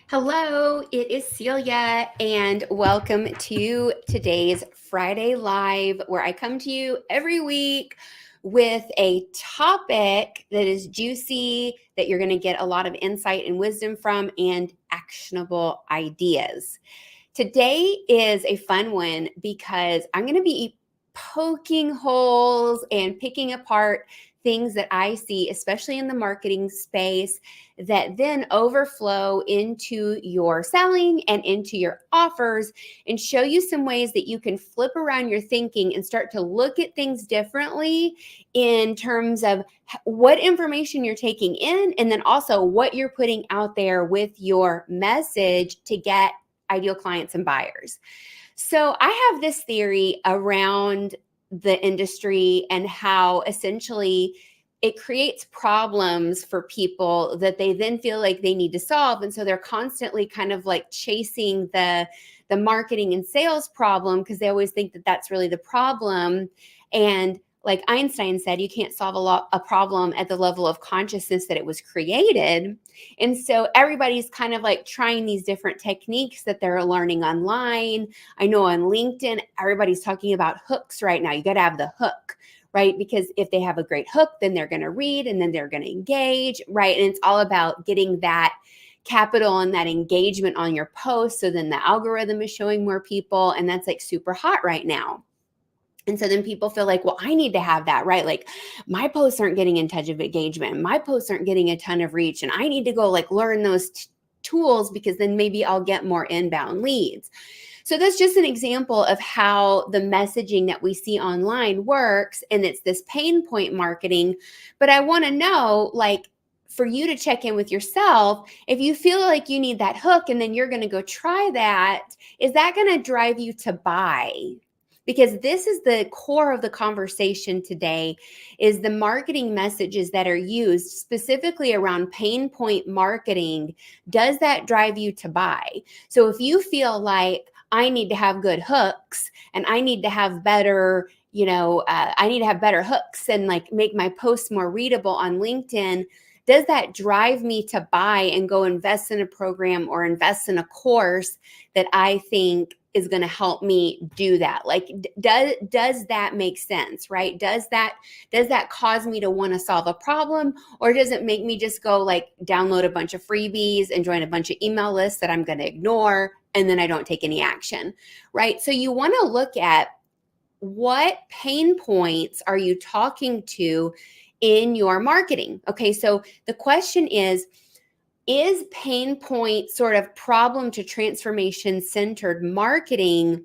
Hello, it is Celia, and welcome to today's Friday Live, where I come to you every week with a topic that is juicy, that you're going to get a lot of insight and wisdom from, and actionable ideas. Today is a fun one because I'm going to be poking holes and picking apart things that I see, especially in the marketing space, that then overflow into your selling and into your offers, and show you some ways that you can flip around your thinking and start to look at things differently in terms of what information you're taking in, and then also what you're putting out there with your message to get ideal clients and buyers. So I have this theory around the industry and how essentially it creates problems for people that they then feel like they need to solve. And so they're constantly kind of like chasing the marketing and sales problem because they always think that that's really the problem. And like Einstein said, you can't solve a problem at the level of consciousness that it was created. And so everybody's kind of like trying these different techniques that they're learning online. I know on LinkedIn, everybody's talking about hooks right now. You got to have the hook, right? Because if they have a great hook, then they're going to read and then they're going to engage, right? And it's all about getting that capital and that engagement on your post. So then the algorithm is showing more people, and that's like super hot right now. And so then people feel like, well, I need to have that, right? Like my posts aren't getting in touch of engagement. My posts aren't getting a ton of reach. And I need to go like learn those tools because then maybe I'll get more inbound leads. So that's just an example of how the messaging that we see online works. And it's this pain point marketing. But I want to know, like, for you to check in with yourself, if you feel like you need that hook and then you're going to go try that, is that going to drive you to buy? Because this is the core of the conversation today, is the marketing messages that are used specifically around pain point marketing. Does that drive you to buy? So if you feel like I need to have good hooks and I need to have better, I need to have better hooks and like make my posts more readable on LinkedIn, does that drive me to buy and go invest in a program or invest in a course that I think is going to help me do that? Like, does that make sense, right? Does that cause me to want to solve a problem, or does it make me just go like download a bunch of freebies and join a bunch of email lists that I'm going to ignore, and then I don't take any action, right? So you want to look at what pain points are you talking to in your marketing? Okay, so the question is pain point sort of problem to transformation centered marketing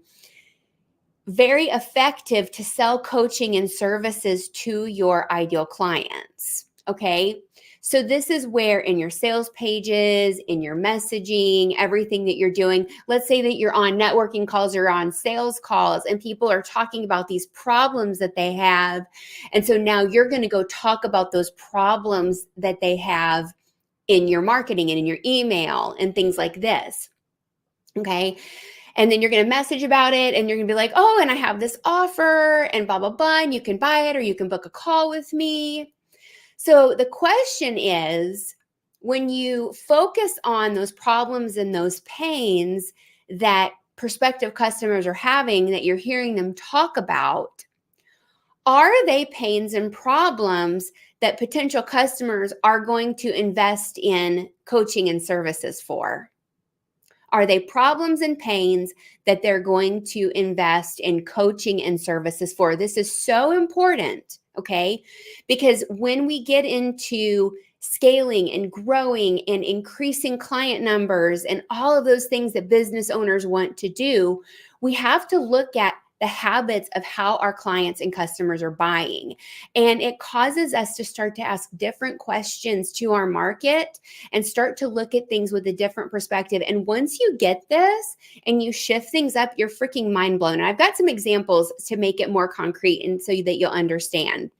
very effective to sell coaching and services to your ideal clients? Okay, so this is where in your sales pages, in your messaging, everything that you're doing, let's say that you're on networking calls or on sales calls and people are talking about these problems that they have. And so now you're going to go talk about those problems that they have in your marketing and in your email and things like this. Okay. And then you're going to message about it and you're going to be like, oh, and I have this offer and blah, blah, blah, and you can buy it or you can book a call with me. So the question is, when you focus on those problems and those pains that prospective customers are having, that you're hearing them talk about, are they pains and problems that potential customers are going to invest in coaching and services for? Are they problems and pains that they're going to invest in coaching and services for? This is so important, okay? Because when we get into scaling and growing and increasing client numbers and all of those things that business owners want to do, we have to look at the habits of how our clients and customers are buying. And it causes us to start to ask different questions to our market and start to look at things with a different perspective. And once you get this and you shift things up, you're freaking mind blown. And I've got some examples to make it more concrete and so that you'll understand.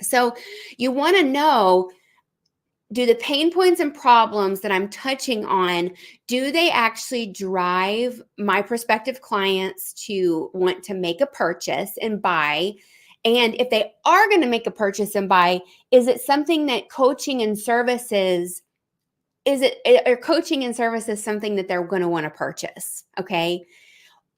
So you want to know, do the pain points and problems that I'm touching on, do they actually drive my prospective clients to want to make a purchase and buy? And if they are going to make a purchase and buy, is it something that coaching and services are coaching and services something that they're going to want to purchase? Okay.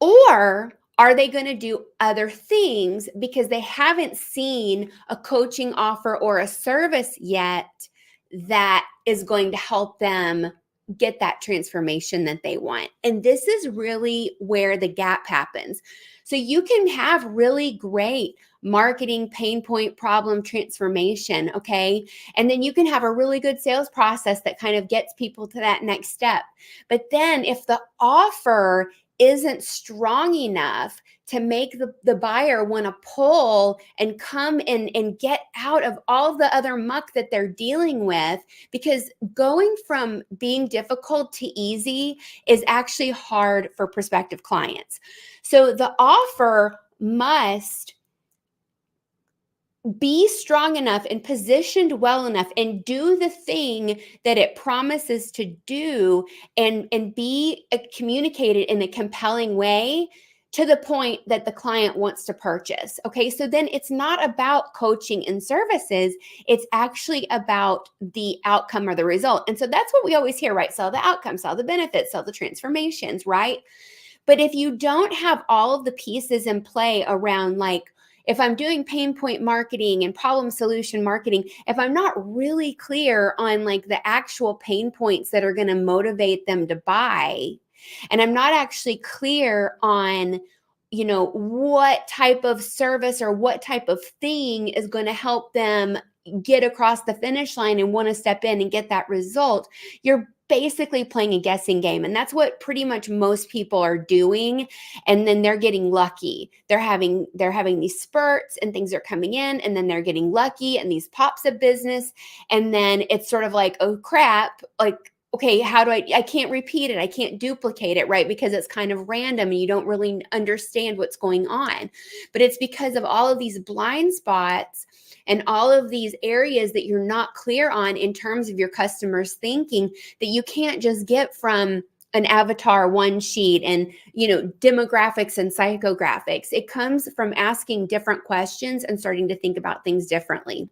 Or are they going to do other things because they haven't seen a coaching offer or a service yet that is going to help them get that transformation that they want? And this is really where the gap happens. So you can have really great marketing pain point problem transformation, okay? And then you can have a really good sales process that kind of gets people to that next step. But then if the offer isn't strong enough to make the buyer want to pull and come and get out of all the other muck that they're dealing with, because going from being difficult to easy is actually hard for prospective clients. So the offer must be strong enough and positioned well enough and do the thing that it promises to do, and be communicated in a compelling way to the point that the client wants to purchase. Okay, so then it's not about coaching and services, it's actually about the outcome or the result. And so that's what we always hear, right? Sell the outcome, sell the benefits, sell the transformations, right? But if you don't have all of the pieces in play around, like, if I'm doing pain point marketing and problem solution marketing, if I'm not really clear on like the actual pain points that are going to motivate them to buy, and I'm not actually clear on, what type of service or what type of thing is going to help them get across the finish line and want to step in and get that result, you're basically playing a guessing game. And that's what pretty much most people are doing. And then they're getting lucky. They're having these spurts and things are coming in, and then they're getting lucky and these pops of business. And then it's sort of like, oh crap, like, okay, how do I can't repeat it. I can't duplicate it, right? Because it's kind of random and you don't really understand what's going on. But it's because of all of these blind spots and all of these areas that you're not clear on in terms of your customers' thinking, that you can't just get from an avatar one sheet and, demographics and psychographics. It comes from asking different questions and starting to think about things differently.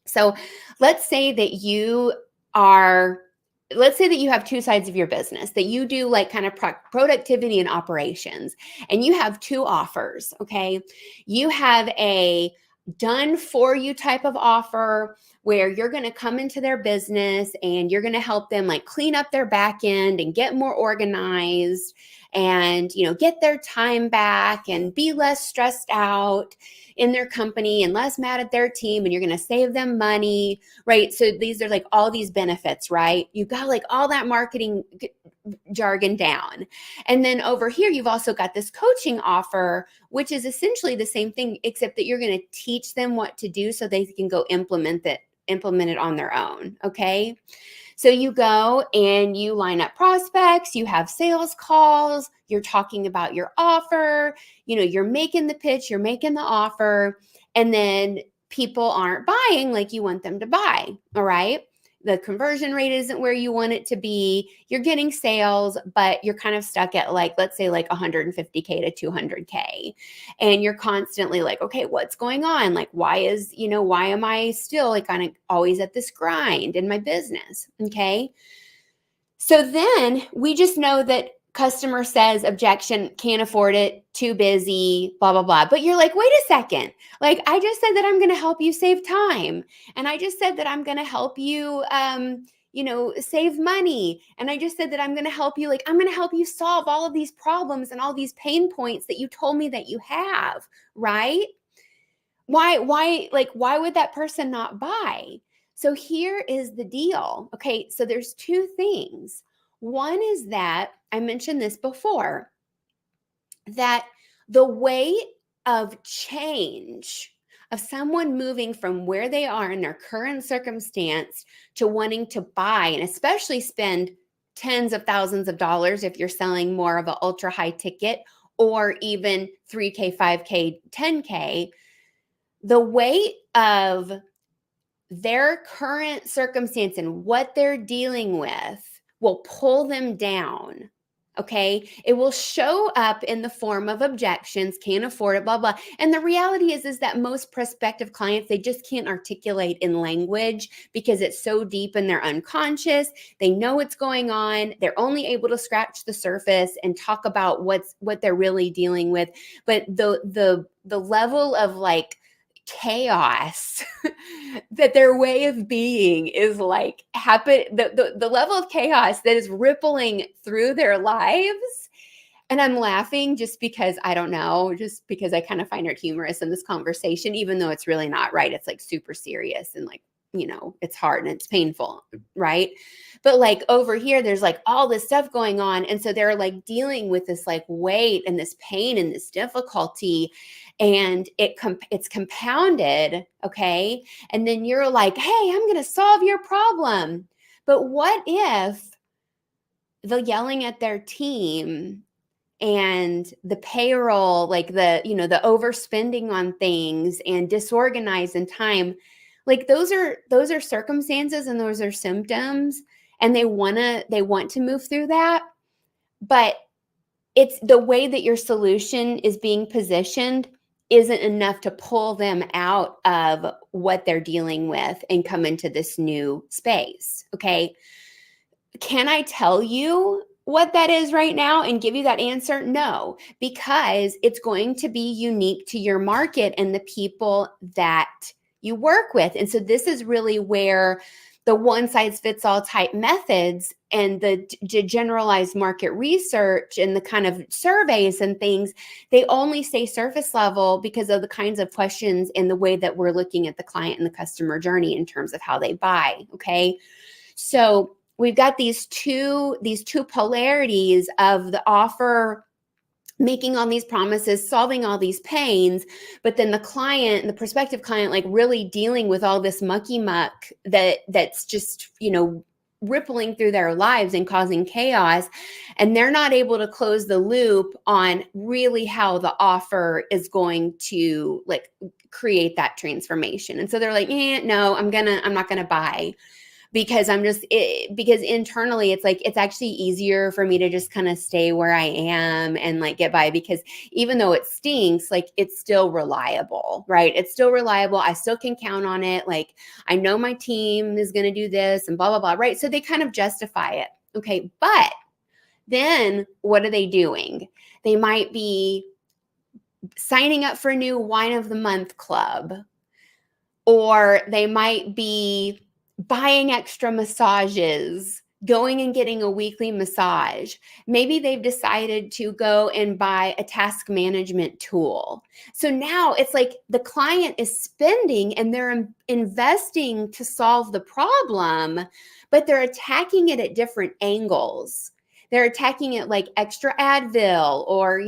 So let's say that you have two sides of your business, that you do like kind of productivity and operations, and you have two offers. Okay. You have a done for you type of offer where you're going to come into their business and you're going to help them like clean up their back end and get more organized and, get their time back and be less stressed out in their company and less mad at their team, and you're going to save them money, right? So these are like all these benefits, right? You've got like all that marketing jargon down. And then over here, you've also got this coaching offer, which is essentially the same thing, except that you're going to teach them what to do so they can go implement it on their own. Okay. So you go and you line up prospects, you have sales calls, you're talking about your offer, you're making the pitch, you're making the offer, and then people aren't buying like you want them to buy. All right. The conversion rate isn't where you want it to be. You're getting sales, but you're kind of stuck at like, let's say like 150K to 200K. And you're constantly like, okay, what's going on? Like, why am I still like kind of always at this grind in my business? Okay. So then we just know that customer says objection, can't afford it, too busy, blah, blah, blah. But you're like, wait a second. Like, I just said that I'm going to help you save time. And I just said that I'm going to help you, save money. And I just said that I'm going to help you, I'm going to help you solve all of these problems and all these pain points that you told me that you have, right? Why would that person not buy? So here is the deal. Okay. So there's two things. One is that I mentioned this before, that the way of change of someone moving from where they are in their current circumstance to wanting to buy, and especially spend tens of thousands of dollars if you're selling more of an ultra high ticket, or even 3K, 5K, 10K, the weight of their current circumstance and what they're dealing with will pull them down Okay. It will show up in the form of objections, can't afford it, blah, blah. And the reality is that most prospective clients, they just can't articulate in language because it's so deep in their unconscious. They know what's going on. They're only able to scratch the surface and talk about what they're really dealing with. But the level of like chaos that their way of being is like the level of chaos that is rippling through their lives. And I'm laughing just because I don't know, just because I kind of find it humorous in this conversation, even though it's really not, right? It's like super serious and like, it's hard and it's painful, right? But like over here, there's like all this stuff going on. And so they're like dealing with this like weight and this pain and this difficulty. And it's compounded, okay? And then you're like, hey, I'm going to solve your problem. But what if the yelling at their team and the payroll, like the overspending on things and disorganized in time, like those are circumstances and those are symptoms, and they want to move through that, but it's the way that your solution is being positioned isn't enough to pull them out of what they're dealing with and come into this new space. Okay. Can I tell you what that is right now and give you that answer? No, because it's going to be unique to your market and the people that you work with. And so this is really where the one size fits all type methods and the generalized market research and the kind of surveys and things, they only stay surface level because of the kinds of questions and the way that we're looking at the client and the customer journey in terms of how they buy. Okay. So we've got these two polarities of the offer making all these promises, solving all these pains, but then the prospective client, like really dealing with all this mucky muck that's just, rippling through their lives and causing chaos. And they're not able to close the loop on really how the offer is going to like create that transformation. And so they're like, no, I'm not going to buy. Because because internally it's like, it's actually easier for me to just kind of stay where I am and like get by, because even though it stinks, like it's still reliable, right? It's still reliable. I still can count on it. Like I know my team is going to do this and blah, blah, blah, right? So they kind of justify it. Okay. But then what are they doing? They might be signing up for a new wine of the month club, or they might be buying extra massages, going and getting a weekly massage. Maybe they've decided to go and buy a task management tool. So now it's like the client is spending and they're investing to solve the problem, but they're attacking it at different angles. They're attacking it like extra Advil, or,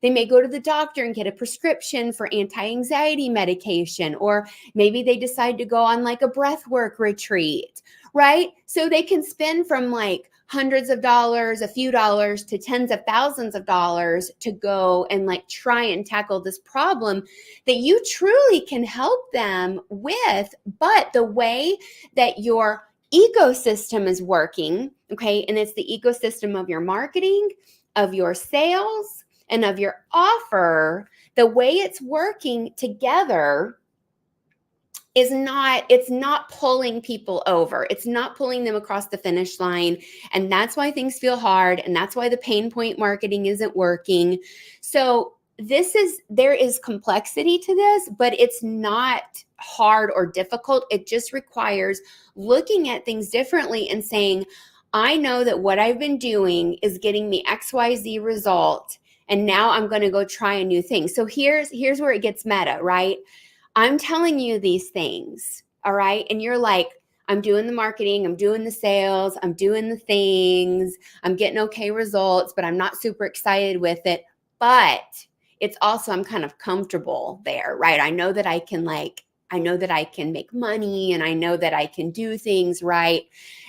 they may go to the doctor and get a prescription for anti-anxiety medication, or maybe they decide to go on like a breath work retreat, right? So they can spend from like hundreds of dollars, a few dollars, to tens of thousands of dollars to go and like try and tackle this problem that you truly can help them with. But the way that your ecosystem is working, okay, and it's the ecosystem of your marketing, of your sales, and of your offer, the way it's working together it's not pulling people over. It's not pulling them across the finish line. And that's why things feel hard. And that's why the pain point marketing isn't working. So there is complexity to this, but it's not hard or difficult. It just requires looking at things differently and saying, I know that what I've been doing is getting me XYZ result. And now I'm going to go try a new thing. So here's where it gets meta, right? I'm telling you these things, all right? And you're like, I'm doing the marketing, I'm doing the sales, I'm doing the things, I'm getting okay results, but I'm not super excited with it. But it's also, I'm kind of comfortable there, right? I know that I can make money, and I know that I can do things right.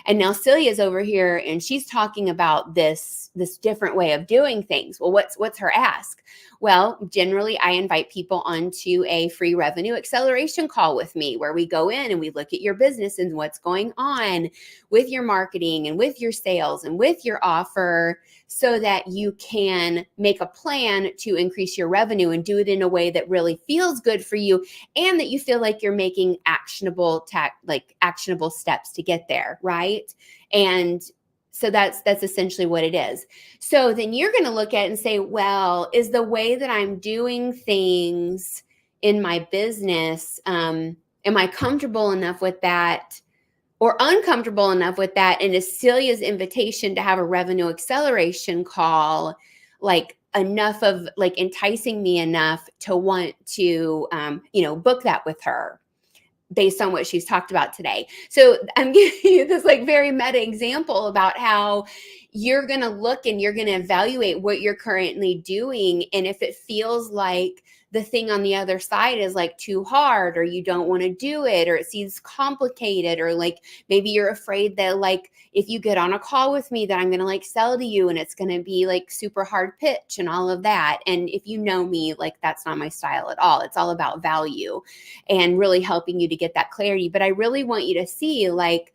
And now Celia's over here and she's talking about this different way of doing things. Well, what's her ask? Well, generally I invite people onto a free revenue acceleration call with me where we go in and we look at your business and what's going on with your marketing and with your sales and with your offer, so that you can make a plan to increase your revenue and do it in a way that really feels good for you, and that you feel like you're making actionable steps to get there, right? And so that's essentially what it is. So then you're going to look at it and say, well, is the way that I'm doing things in my business, am I comfortable enough with that or uncomfortable enough with that? And is Celia's invitation to have a revenue acceleration call like enough of like enticing me enough to want to, book that with her based on what she's talked about today? So I'm giving you this like very meta example about how you're going to look and you're going to evaluate what you're currently doing. And if it feels like the thing on the other side is like too hard, or you don't want to do it, or it seems complicated, or like maybe you're afraid that like if you get on a call with me that I'm going to like sell to you and it's going to be like super hard pitch and all of that. And if you know me, like that's not my style at all. It's all about value and really helping you to get that clarity. But I really want you to see like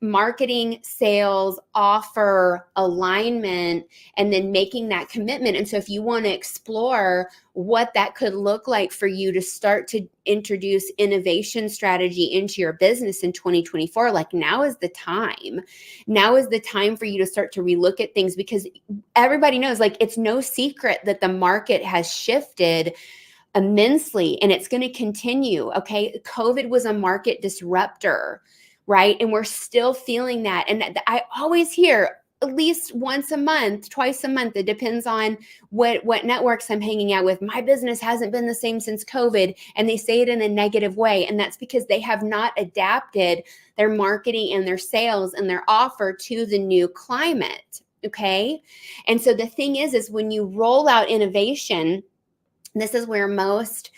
marketing, sales, offer, alignment, and then making that commitment. And so if you want to explore what that could look like for you to start to introduce innovation strategy into your business in 2024, like now is the time. Now is the time for you to start to relook at things, because everybody knows like it's no secret that the market has shifted immensely and it's going to continue. Okay. COVID was a market disruptor, right? And we're still feeling that. And I always hear at least once a month, twice a month, it depends on what networks I'm hanging out with, my business hasn't been the same since COVID. And they say it in a negative way. And that's because they have not adapted their marketing and their sales and their offer to the new climate. Okay. And so the thing is when you roll out innovation, this is where most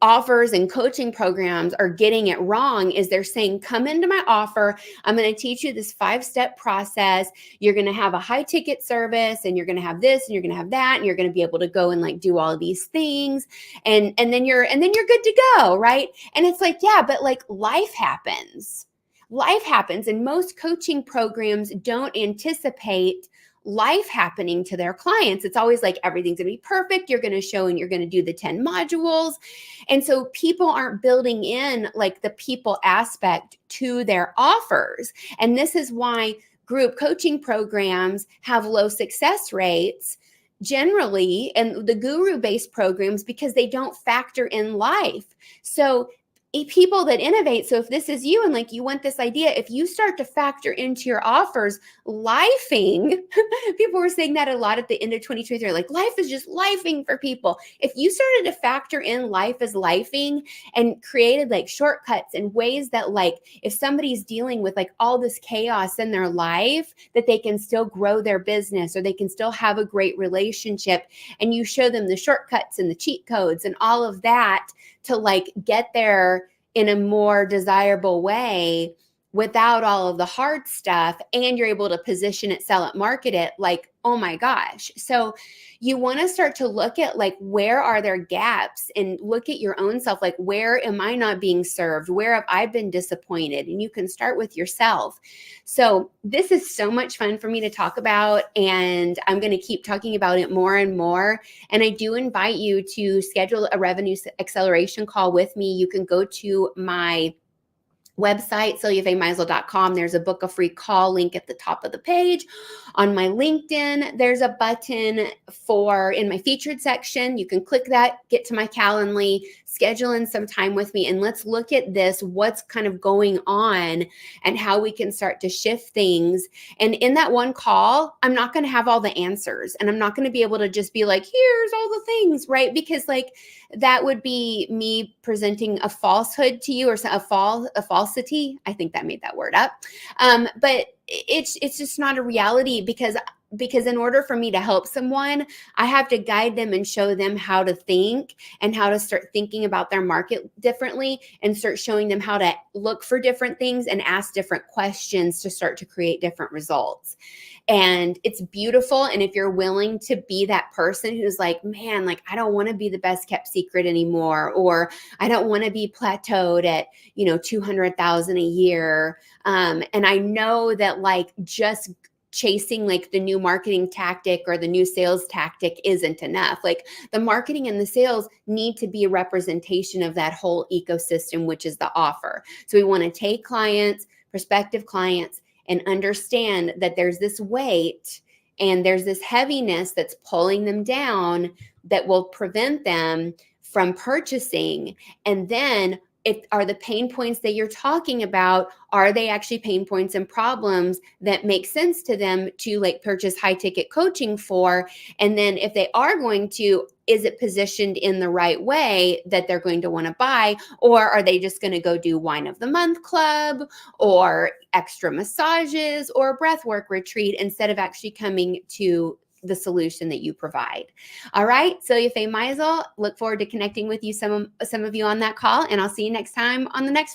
offers and coaching programs are getting it wrong, is they're saying, come into my offer. I'm going to teach you this 5-step process. You're going to have a high ticket service and you're going to have this and you're going to have that. And you're going to be able to go and like do all of these things. And then you're good to go. Right. And it's like, yeah, but like life happens. Life happens. And most coaching programs don't anticipate life happening to their clients. It's always like everything's going to be perfect. You're going to show and you're going to do the 10 modules. And so people aren't building in like the people aspect to their offers. And this is why group coaching programs have low success rates generally, and the guru-based programs, because they don't factor in life. So people that innovate, so if this is you and like you want this idea, if you start to factor into your offers lifing, people were saying that a lot at the end of 2023, like life is just lifing for people. If you started to factor in life as lifing and created like shortcuts and ways that like if somebody's dealing with like all this chaos in their life, that they can still grow their business or they can still have a great relationship, and you show them the shortcuts and the cheat codes and all of that to like get there in a more desirable way without all of the hard stuff, and you're able to position it, sell it, market it, like, oh my gosh. So you want to start to look at like, where are there gaps, and look at your own self. Like, where am I not being served? Where have I been disappointed? And you can start with yourself. So this is so much fun for me to talk about, and I'm going to keep talking about it more and more. And I do invite you to schedule a revenue acceleration call with me. You can go to my website, celiafaymeisel.com. There's a book a free call link at the top of the page. On my LinkedIn, there's a button for in my featured section. You can click that, get to my Calendly, schedule in some time with me, and let's look at this, what's kind of going on and how we can start to shift things. And in that one call, I'm not going to have all the answers, and I'm not going to be able to just be like, here's all the things, right? Because like that would be me presenting a falsehood to you, or a falsity. I think that made that word up. But it's just not a reality, because because in order for me to help someone, I have to guide them and show them how to think and how to start thinking about their market differently, and start showing them how to look for different things and ask different questions to start to create different results. And it's beautiful. And if you're willing to be that person who's like, man, like, I don't want to be the best kept secret anymore, or I don't want to be plateaued at, 200,000 a year. And I know that like just chasing like the new marketing tactic or the new sales tactic isn't enough. Like the marketing and the sales need to be a representation of that whole ecosystem, which is the offer. So we want to take clients, prospective clients, and understand that there's this weight and there's this heaviness that's pulling them down that will prevent them from purchasing. And then are the pain points that you're talking about, are they actually pain points and problems that make sense to them to like purchase high ticket coaching for? And then if they are going to, is it positioned in the right way that they're going to want to buy? Or are they just going to go do wine of the month club or extra massages or breathwork retreat instead of actually coming to the solution that you provide? All right. So if Maisel, look forward to connecting with you, some of you on that call, and I'll see you next time on the next